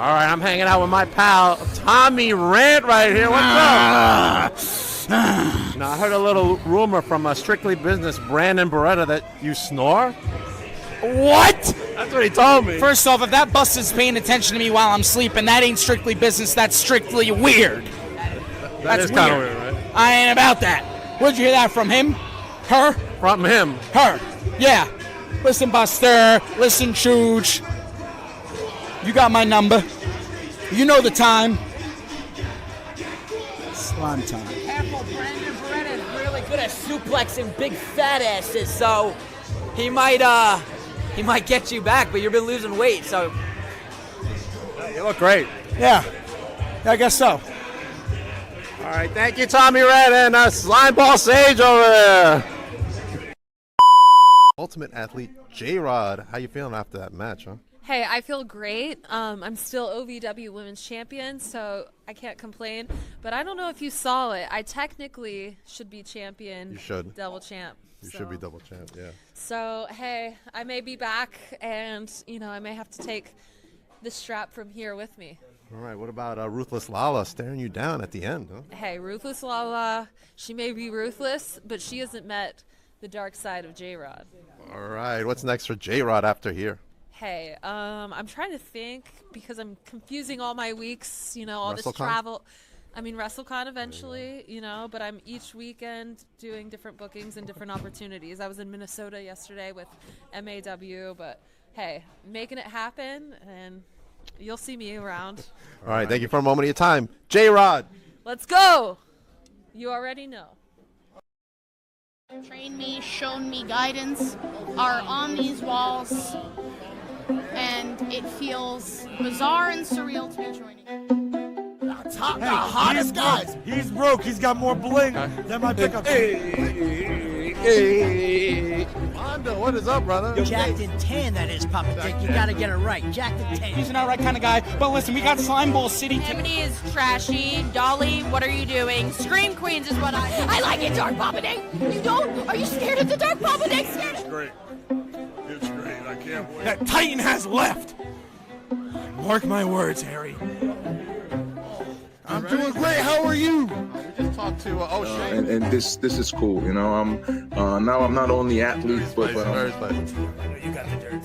All right, I'm hanging out with my pal Tommy Rant right here. What's up? Now, I heard a little rumor from Strictly Business, Brandon Beretta, that you snore. What? That's what he told me. First off, if that bus is paying attention to me while I'm sleeping, that ain't strictly business. That's strictly weird. That is kind of weird, right? I ain't about that. Where'd you hear that from? Him? Her? From him. Her. Yeah. Listen, Buster. Listen, Chooch. You got my number. You know the time. Slime time. Careful, Brandon Beretta is really good at suplexing big fat asses, so he might get you back, but you've been losing weight, so. You look great. Yeah, I guess so. All right, thank you, Tommy Red, and Slimeball Sage over there. Ultimate Athlete J-Rod, how you feeling after that match, huh? Hey, I feel great. I'm still OVW Women's Champion, so I can't complain. But I don't know if you saw it. I technically should be champion. You should. Double champ. You should be double champ, yeah. So, hey, I may be back, and, I may have to take the strap from here with me. All right, what about Ruthless Lala staring you down at the end, huh? Hey, Ruthless Lala, she may be ruthless, but she hasn't met the dark side of J-Rod. All right, what's next for J-Rod after here? Hey, I'm trying to think because I'm confusing all my weeks, all this travel. I mean, WrestleCon eventually, but I'm each weekend doing different bookings and different opportunities. I was in Minnesota yesterday with MAW, but hey, making it happen, and you'll see me around. All right, thank you for a moment of your time. J-Rod. Let's go. You already know. Trained me, shown me guidance, are on these walls, and it feels bizarre and surreal to be joining. The hottest guys. He's broke. He's got more bling than my pickup. Hey, Mondo, what is up, brother? Jacked in tan, that is, Papa Dick. You gotta get it right. Jacked in tan. He's an outright kind of guy. But listen, we got Slimeball City. Ebony is trashy. Dolly, what are you doing? Scream Queens is what I like it, Dark Papa Dick. You don't? Are you scared of the Dark Papa Dick? It's great. It's great. I can't wait. That Titan has left. Mark my words, Harry. I'm doing great. How are you? We just talked to O'Shea. And this is cool. Now I'm not only athlete, but You got the dirt.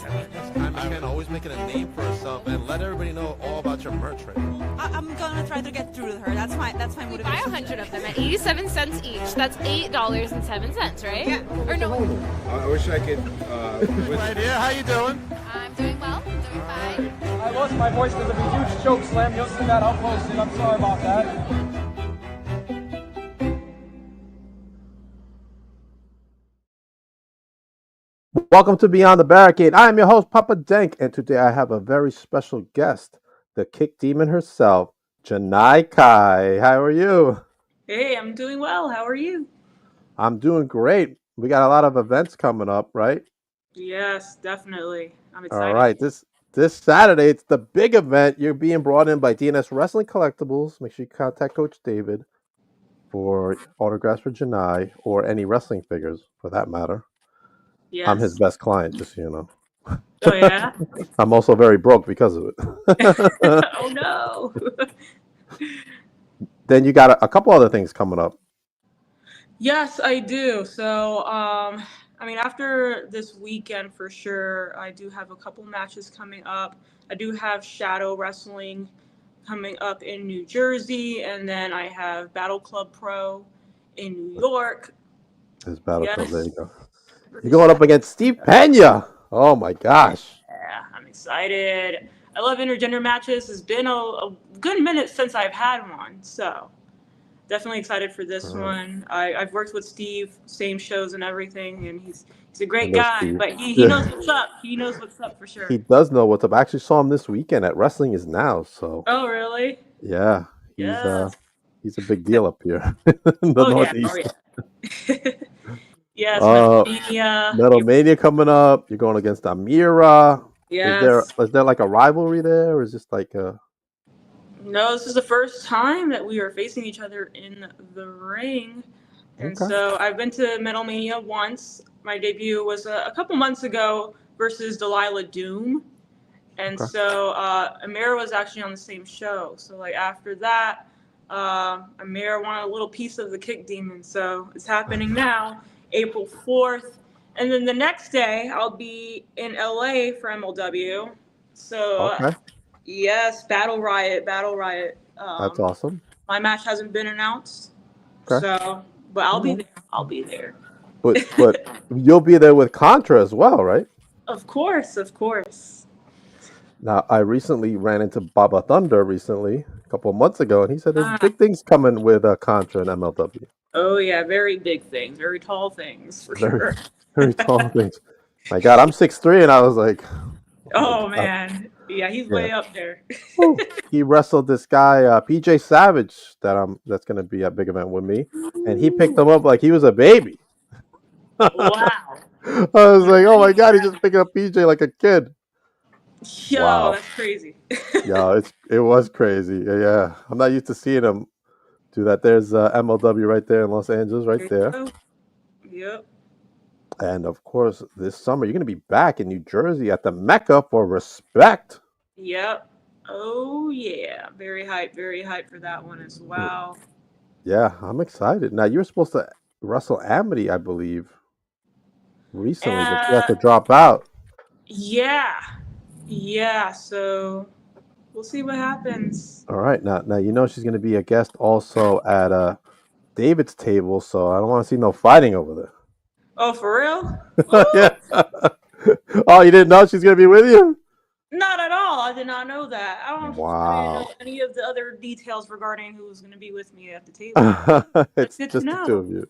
I can always making a name for herself and let everybody know all about your merch right now. I'm gonna try to get through to her. That's my motivation. We buy 100 of them at 87 cents each. That's $8.07, right? Yeah. Or no? I wish I could. Right here, how you doing? I'm doing well. I'm doing fine. I lost my voice because of a huge choke slam. You'll see that. I'll post it. I'm sorry about that. Welcome to Beyond the Barricade. I am your host, Papa Denk, and today I have a very special guest, the kick demon herself, Janai Kai. How are you? Hey, I'm doing well. How are you? I'm doing great. We got a lot of events coming up, right? Yes, definitely. I'm excited. All right. This Saturday, it's the big event. You're being brought in by DNS Wrestling Collectibles. Make sure you contact Coach David for autographs for Janai or any wrestling figures for that matter. Yes. I'm his best client, just so you know. Oh, yeah? I'm also very broke because of it. Oh, no. Then you got a couple other things coming up. Yes, I do. So, after this weekend for sure, I do have a couple matches coming up. I do have Shadow Wrestling coming up in New Jersey, and then I have Battle Club Pro in New York. There's Battle Club, there you go. You're going up against Steve Pena. Oh my gosh. Yeah, I'm excited. I love intergender matches. It's been a good minute since I've had one, so definitely excited for this one. I've worked with Steve, same shows and everything, and he's a great guy. Steve. But he knows what's up. He knows what's up for sure. He does know what's up. I actually saw him this weekend at Wrestling Is Now. So. Oh really? Yeah. He's a big deal up here in the Northeast. Yeah. Yes, Metal Mania coming up. You're going against Amira. Yes. Is there like a rivalry there, or is this like a? No, this is the first time that we are facing each other in the ring, and so I've been to Metal Mania once. My debut was a couple months ago versus Delilah Doom, And Okay. so Amir was actually on the same show. So like after that, Amir wanted a little piece of the Kick Demon. So it's happening now, April 4th. And then the next day, I'll be in LA for MLW. So Okay. yes, Battle Riot, Battle Riot. That's awesome. My match hasn't been announced. Okay. So, but I'll All be right. there. I'll be there. But you'll be there with Contra as well, right? Of course, of course. Now, I recently ran into Baba Thunder recently, a couple of months ago, and he said there's Ah, big things coming with Contra and MLW. oh yeah, very big things, very tall things for Very, sure. very tall things. My God, I'm 6'3", and I was like, oh my Oh God. man, yeah, he's Yeah. way up there. Woo. He wrestled this guy, PJ Savage, that's going to be at big event with me, and he picked him up like he was a baby. Wow. I was like, oh my God, he just picked up PJ like a kid. Yo, Wow. that's crazy. Yeah, it was crazy. Yeah, I'm not used to seeing him do that. There's MLW right there in Los Angeles, right there. There you go. Yep. And of course, this summer you're going to be back in New Jersey at the Mecca for Respect. Yep. Oh yeah, very hyped for that one as well. Yeah, I'm excited. Now you were supposed to wrestle Amity, I believe, recently, but you had to drop out. Yeah. So we'll see what happens. All right, now you know she's going to be a guest also at David's table, so I don't want to see no fighting over there. Oh, for real? Yeah. Oh, you didn't know she's going to be with you? Not at all. I did not know that. I don't Wow. know any of the other details regarding who's going to be with me at the table. It's good just to the know. two of you.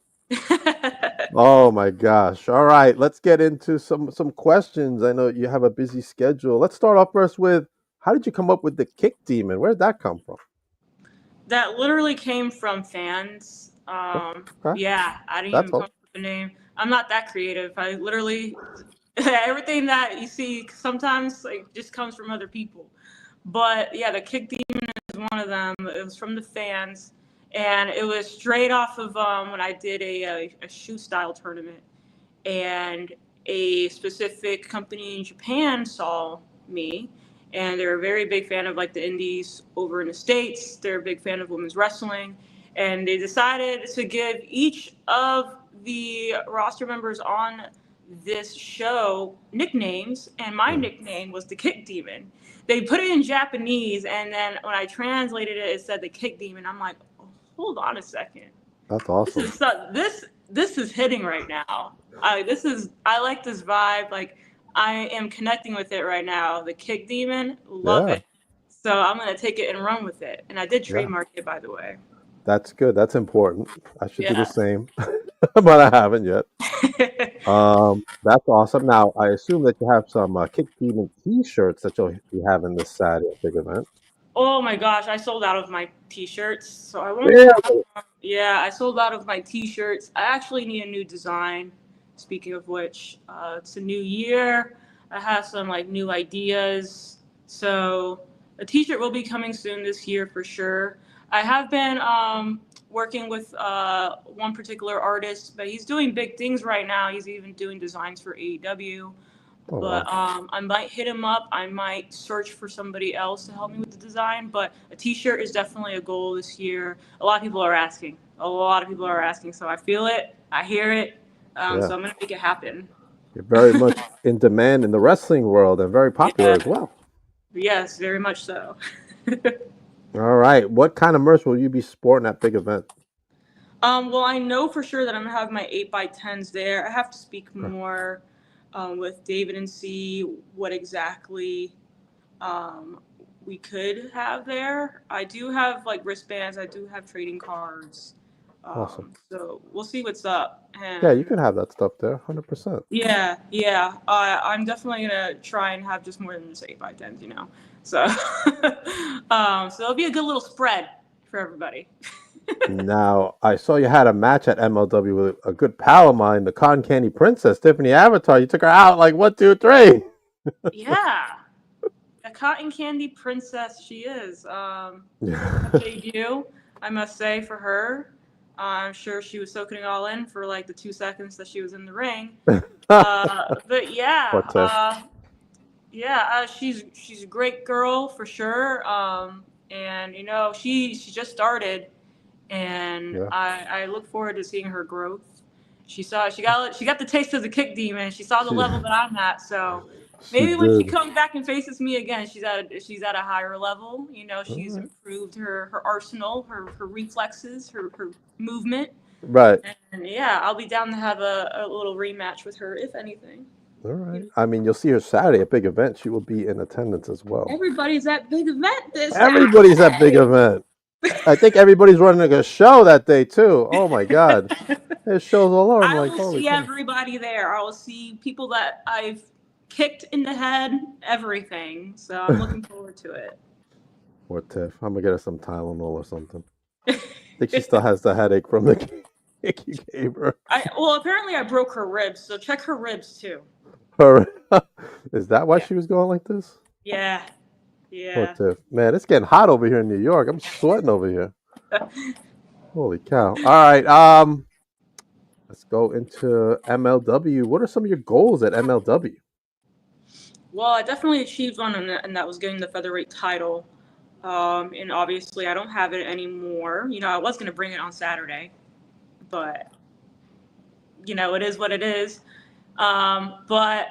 Oh my gosh. All right, let's get into some questions. I know you have a busy schedule. Let's start off first with, how did you come up with the Kick Demon? Where did that come from? That literally came from fans. Okay. Yeah, I didn't That's even come all. up with the name. I'm not that creative. I literally everything that you see sometimes like just comes from other people. But yeah, the Kick Demon is one of them. It was from the fans, and it was straight off of when I did a shoe style tournament, and a specific company in Japan saw me, and they're a very big fan of like the indies over in the States. They're a big fan of women's wrestling, and they decided to give each of the roster members on this show nicknames, and my nickname was the Kick Demon. They put it in Japanese, and then when I translated it, it said the Kick Demon. I'm like, oh, hold on a second. That's awesome. This is hitting right now. I like this vibe. Like I am connecting with it right now. The Kick Demon, love Yeah. it. So I'm gonna take it and run with it. And I did Yeah. trademark it, by the way. That's good. That's important. I should do Yeah. the same, but I haven't yet. That's awesome. Now, I assume that you have some Kick Demon T-shirts that you'll be having this Saturday big event. Oh my gosh, I sold out of my T-shirts, so I won't. Really? Yeah, I sold out of my T-shirts. I actually need a new design. Speaking of which, it's a new year. I have some like new ideas, so a T-shirt will be coming soon this year for sure. I have been working with one particular artist, but he's doing big things right now. He's even doing designs for AEW. Oh, But wow. I might hit him up. I might search for somebody else to help me with the design. But a T-shirt is definitely a goal this year. A lot of people are asking. So I feel it. I hear it. Yeah. So I'm gonna make it happen. You're very much in demand in the wrestling world and very popular as well. Yes, very much so. All right. What kind of merch will you be sporting at big event? Well, I know for sure that I'm gonna have my 8x10s there. I have to speak more with David and see what exactly we could have there. I do have like wristbands. I do have trading cards. Awesome. So we'll see what's up. And Yeah, you can have that stuff there, 100%. yeah. I'm definitely gonna try and have just more than just 8x10s, you know. So, so it'll be a good little spread for everybody. Now, I saw you had a match at MLW with a good pal of mine, the Cotton Candy Princess, Tiffany Avatar. You took her out like 1, 2, 3. Yeah. A cotton candy princess she is. Debut, I must say, for her. I'm sure she was soaking it all in for like the 2 seconds that she was in the ring. But yeah, Yeah, she's a great girl for sure. And she just started, and Yeah. I look forward to seeing her growth. She got the taste of the kick demon. She saw the She level that I'm at, so she maybe when she did. comes back and faces me again, she's at a higher level. All She's right. improved her arsenal, her reflexes, her movement, Right. and yeah, I'll be down to have a little rematch with her if anything. All right. I mean, you'll see her Saturday at big event. She will be in attendance as well. Everybody's at big event this Everybody's at big Saturday. event. I think everybody's running a show that day too. Oh my God. There's shows all over. I'm I like, will holy see cow. everybody there. I will see people that I've kicked in the head, everything. So I'm looking forward to it. Poor Tiff. I'm gonna get her some Tylenol or something. I think she still has the headache from the kick you gave her. Well, apparently I broke her ribs, so check her ribs too. Is that why Yeah. she was going like this? Yeah. Poor Yeah. Tiff. Man, it's getting hot over here in New York. I'm sweating over here. Holy cow. All right. Let's go into MLW. What are some of your goals at MLW? Well, I definitely achieved one, and that was getting the featherweight title. And obviously I don't have it anymore. I was going to bring it on Saturday, but it is what it is. But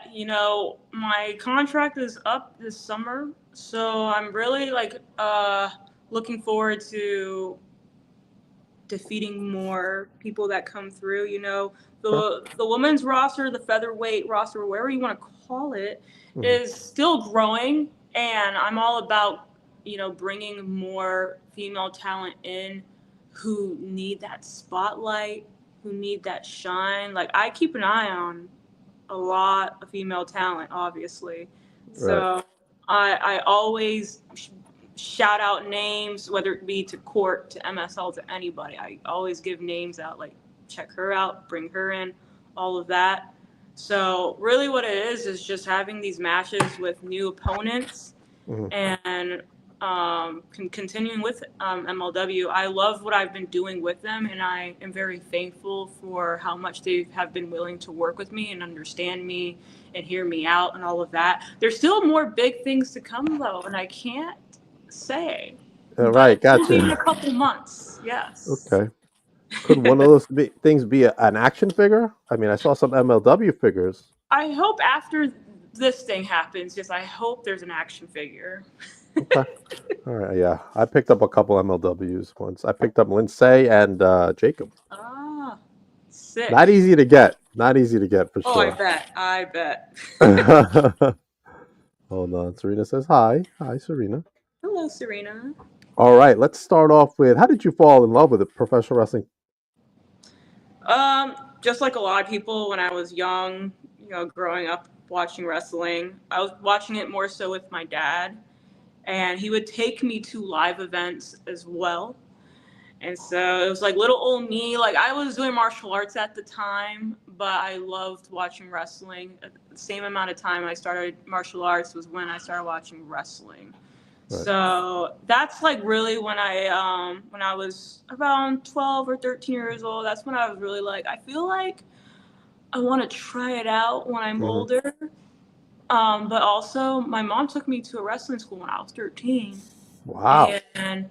my contract is up this summer, so I'm really looking forward to defeating more people that come through. The women's roster, the featherweight roster, whatever you want to call it, is still growing, and I'm all about bringing more female talent in who need that spotlight, who need that shine. Like, I keep an eye on a lot of female talent, obviously. So I always shout out names, whether it be to Court, to MSL, to anybody. I always give names out, like, check her out, bring her in, all of that. So really what it is just having these matches with new opponents and continuing with MLW. I love what I've been doing with them, and I am very thankful for how much they have been willing to work with me and understand me and hear me out and all of that. There's still more big things to come, though, and I can't say. Right, But it'll be in gotcha. a couple months, yes. Okay. Could one of those things be an action figure? I mean, I saw some MLW figures. I hope after this thing happens, yes, I hope there's an action figure. Okay. All right, yeah. I picked up a couple MLWs once. I picked up Lindsay and Jacob. Ah, sick. Not easy to get. Not easy to get for Oh, sure. I bet. Hold on. Serena says hi. Hi, Serena. Hello, Serena. All right, let's start off with, how did you fall in love with professional wrestling? Just like a lot of people when I was young, growing up watching wrestling, I was watching it more so with my dad, and he would take me to live events as well. And so it was like little old me. Like, I was doing martial arts at the time, but I loved watching wrestling. At the same amount of time I started martial arts was when I started watching wrestling. Right. So that's like really when I was around 12 or 13 years old, that's when I was really like, I feel like I want to try it out when I'm older. But also my mom took me to a wrestling school when I was 13. Wow. And,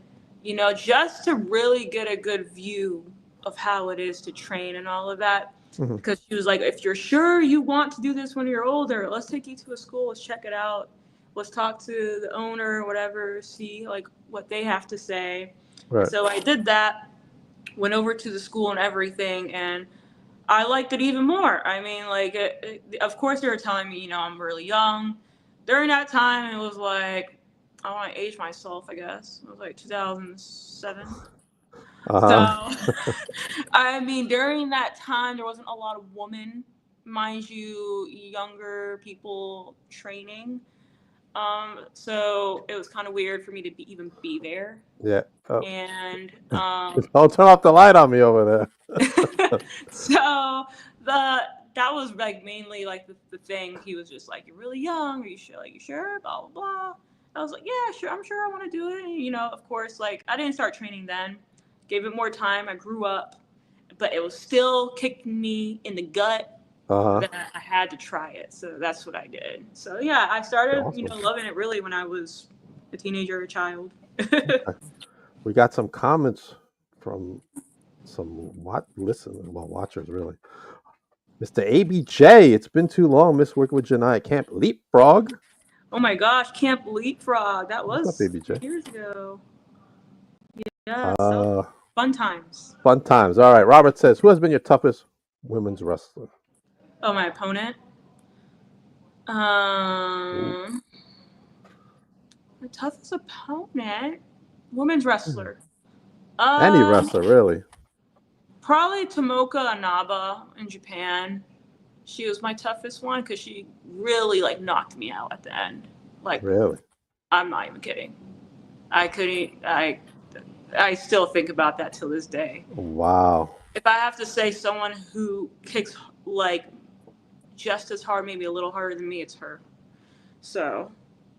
just to really get a good view of how it is to train and all of that. Because she was like, if you're sure you want to do this when you're older, let's take you to a school, let's check it out. Let's talk to the owner or whatever, see like what they have to say. Right. So I did that, went over to the school and everything, and I liked it even more. I mean, like, of course they were telling me, I'm really young. During that time, it was like, I want to age myself, I guess. It was like 2007. So, I mean, during that time, there wasn't a lot of women, mind you, younger people training. So it was kind of weird for me to even be there. Yeah. Oh. And don't turn off the light on me over there. So that was like mainly like the thing. He was just like, "You're really young. Are you sure? Like, you sure?" Blah blah blah. I was like, "Yeah, sure. I'm sure I want to do it." And, of course, like, I didn't start training then. Gave it more time. I grew up, but it was still kicking me in the gut that I had to try it. So that's what I did. So yeah, I started, Awesome. loving it really when I was a teenager or a child. We got some comments from some watchers really. Mr. ABJ, it's been too long. Miss working with Janai. Camp Leapfrog. Oh my gosh, Camp Leapfrog. That What's was up, ABJ? 2 years ago. Yeah, so fun times. Fun times. All right. Robert says, who has been your toughest women's wrestler? Oh, my opponent? My toughest opponent? Women's wrestler. Any wrestler, really. Probably Tomoka Inaba in Japan. She was my toughest one because she really knocked me out at the end. Really? I'm not even kidding. I still think about that till this day. Wow. If I have to say someone who kicks just as hard, maybe a little harder than me, it's her. So,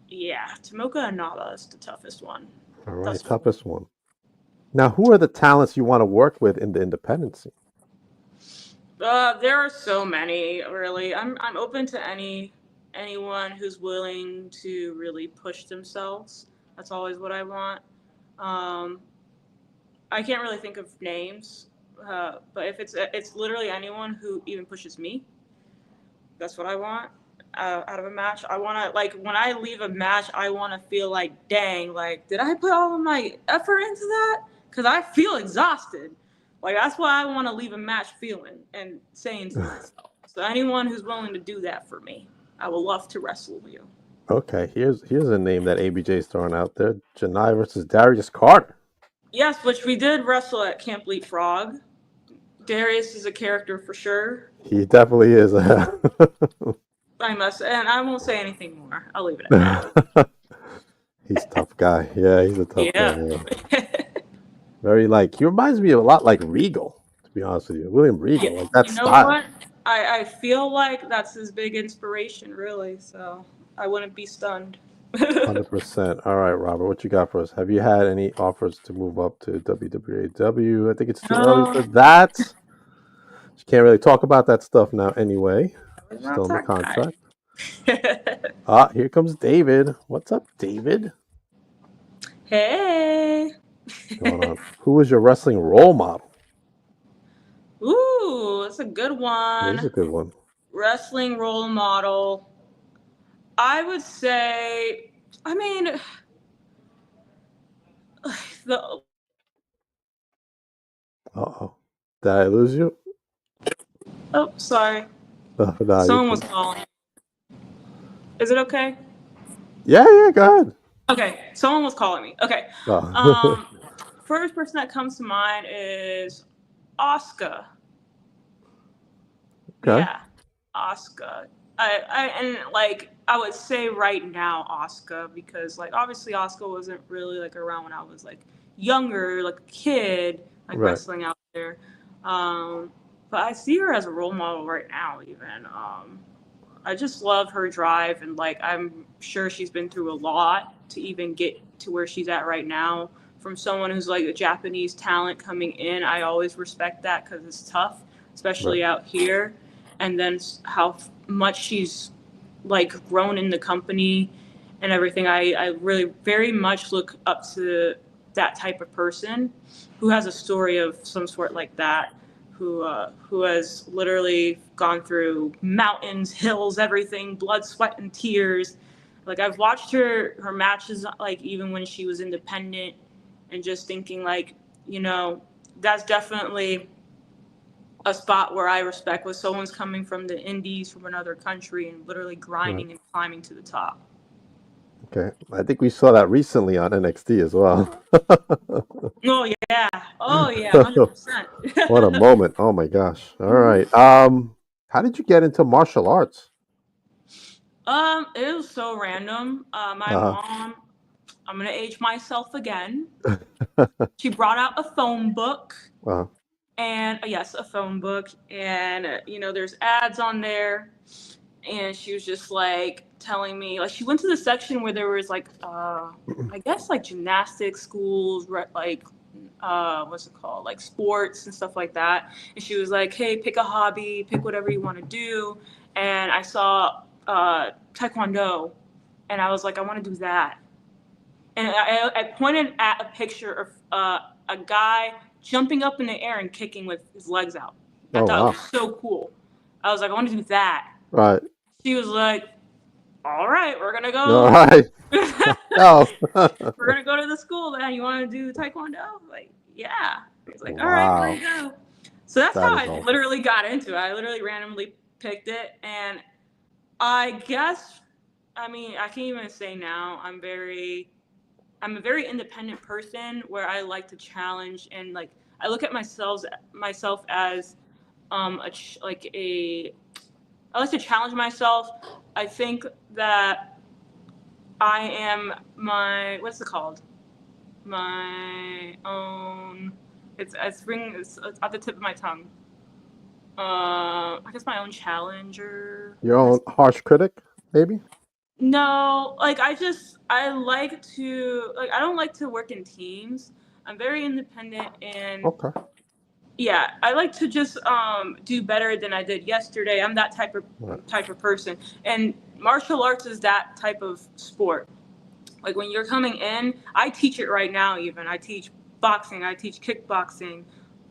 yeah, Tomoka Inaba is the toughest one. All right, toughest one. Now, who are the talents you want to work with in the independent scene? There are so many, really. I'm open to anyone who's willing to really push themselves. That's always what I want. I can't really think of names, but if it's literally anyone who even pushes me, that's what I want out of a match. I want to, when I leave a match, I want to feel dang, did I put all of my effort into that? Because I feel exhausted. That's why I want to leave a match feeling and saying to myself. So anyone who's willing to do that for me, I would love to wrestle you. Okay, here's a name that ABJ is throwing out there. Janai versus Darius Carter. Yes, which we did wrestle at Camp Leapfrog. Darius is a character for sure. He definitely is. I must, and I won't say anything more. I'll leave it at that. He's a tough guy. Yeah, he's a tough guy. Yeah. Very he reminds me a lot like Regal, to be honest with you. William Regal, that style. What? I feel like that's his big inspiration, really. So I wouldn't be stunned. 100%. All right, Robert, what you got for us? Have you had any offers to move up to WWAW? I think it's too early for that. You can't really talk about that stuff now anyway. Still in the contract. Here comes David. What's up, David? Hey. What's going on? Who was your wrestling role model? Ooh, that's a good one. It is a good one. Wrestling role model. I would say, the. Uh-oh. Did I lose you? Oh, sorry. No, someone was calling. Is it okay? Yeah, go ahead. Okay, someone was calling me. Okay. First person that comes to mind is Asuka. Okay. Yeah, Asuka. I would say right now Asuka, because obviously Asuka wasn't really around when I was younger, a kid, wrestling out there. But I see her as a role model right now even. I just love her drive, and I'm sure she's been through a lot to even get to where she's at right now. From someone who's a Japanese talent coming in, I always respect that because it's tough, especially out here. And then how much she's grown in the company and everything. I really very much look up to that type of person who has a story of some sort like that, who has literally gone through mountains, hills, everything, blood, sweat, and tears. I've watched her matches, even when she was independent, and just thinking that's definitely a spot where I respect when someone's coming from the indies, from another country, and literally grinding and climbing to the top. Okay. I think we saw that recently on NXT as well. Oh, yeah. 100%. What a moment. Oh, my gosh. All right. How did you get into martial arts? It was so random. My mom, I'm going to age myself again. She brought out a phone book. And yes, a phone book. And, there's ads on there. And she was just telling me, she went to the section where there was I guess gymnastics schools, what's it called, like sports and stuff like that. And she was like, hey, pick a hobby, pick whatever you want to do. And I saw Taekwondo, and I was like, I want to do that. And I pointed at a picture of a guy jumping up in the air and kicking with his legs out. I thought it was so cool. I was like, I want to do that. Right. She was like, all right, we're going to go. All right. No. We're going to go to the school that you want to do Taekwondo? Like, yeah. It's like, all right, here we go. So that's how I literally got into it. I literally randomly picked it. And I guess, I mean, I can't even say now, I'm a very independent person where I like to challenge, and like I look at myself as I like to challenge myself. I think that I am what's it called? My own. It's at the tip of my tongue. I guess my own challenger. Your own harsh critic, maybe? No, like I like to, like, I don't like to work in teams. I'm very independent, and yeah, I like to just do better than I did yesterday. I'm that type of person, and martial arts is that type of sport. Like when you're coming in, I teach it right now. Even I teach boxing, I teach kickboxing,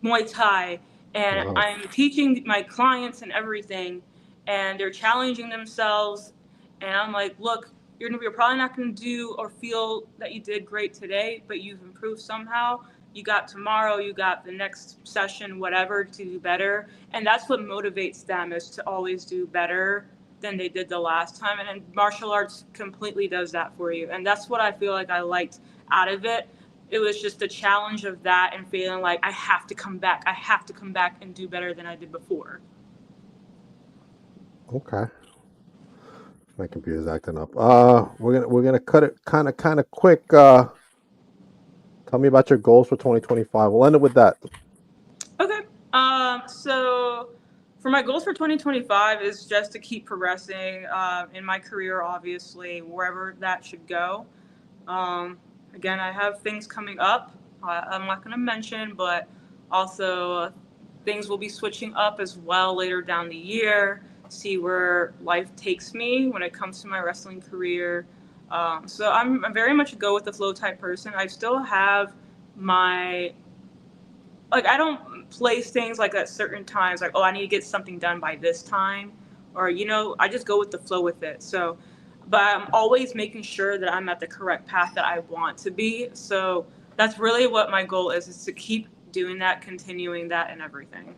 Muay Thai, and I'm teaching my clients and everything, and they're challenging themselves. And I'm like, look, you're probably not going to do or feel that you did great today, but you've improved somehow. You got tomorrow, you got the next session, whatever, to do better. And that's what motivates them, is to always do better than they did the last time. And martial arts completely does that for you. And that's what I feel like I liked out of it. It was just the challenge of that and feeling like I have to come back. I have to come back and do better than I did before. Okay. My computer's acting up. We're gonna cut it kind of quick. Tell me about your goals for 2025. We'll end it with that. Okay. So for my goals for 2025 is just to keep progressing in my career, obviously, wherever that should go. Again, I have things coming up. I'm not going to mention, but also things will be switching up as well later down the year. See where life takes me when it comes to my wrestling career. So I'm very much a go with the flow type person. I still have I don't place things like at certain times, like, oh, I need to get something done by this time, or, I just go with the flow with it. So, but I'm always making sure that I'm at the correct path that I want to be. So that's really what my goal is to keep doing that, continuing that, and everything.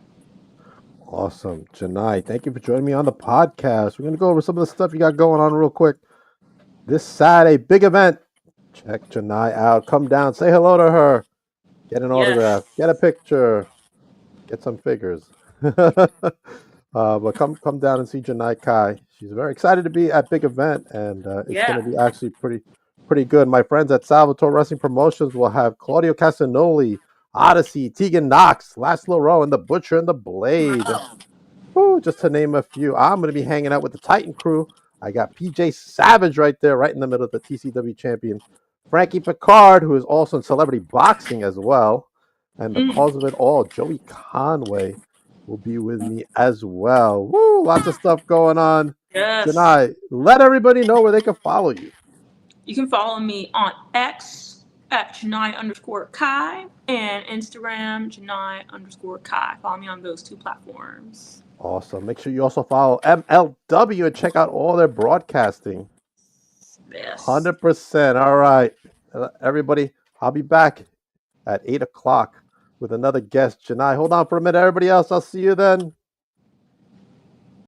Awesome. Janai, thank you for joining me on the podcast. We're going to go over some of the stuff you got going on real quick. This Saturday, big event. Check Janai out. Come down, say hello to her. Get an autograph. Get a picture. Get some figures. But come down and see Janai Kai. She's very excited to be at big event, and it's going to be actually pretty good. My friends at Salvatore Wrestling Promotions will have Claudio Castagnoli, Odyssey, Tegan Knox, Laszlo Rowe, and the Butcher and the Blade. Woo, just to name a few. I'm going to be hanging out with the Titan crew. I got PJ Savage right there, right in the middle of the TCW champion. Frankie Picard, who is also in celebrity boxing as well. And the cause of it all, Joey Conway, will be with me as well. Woo, lots of stuff going on. Yes. Janai, let everybody know where they can follow you. You can follow me on X at Janai_Kai and Instagram Janai_Kai. Follow me on those two platforms. Awesome. Make sure you also follow MLW and check out all their broadcasting. Yes. 100%. All right. Everybody, I'll be back at 8 o'clock with another guest. Janai, hold on for a minute, everybody else. I'll see you then.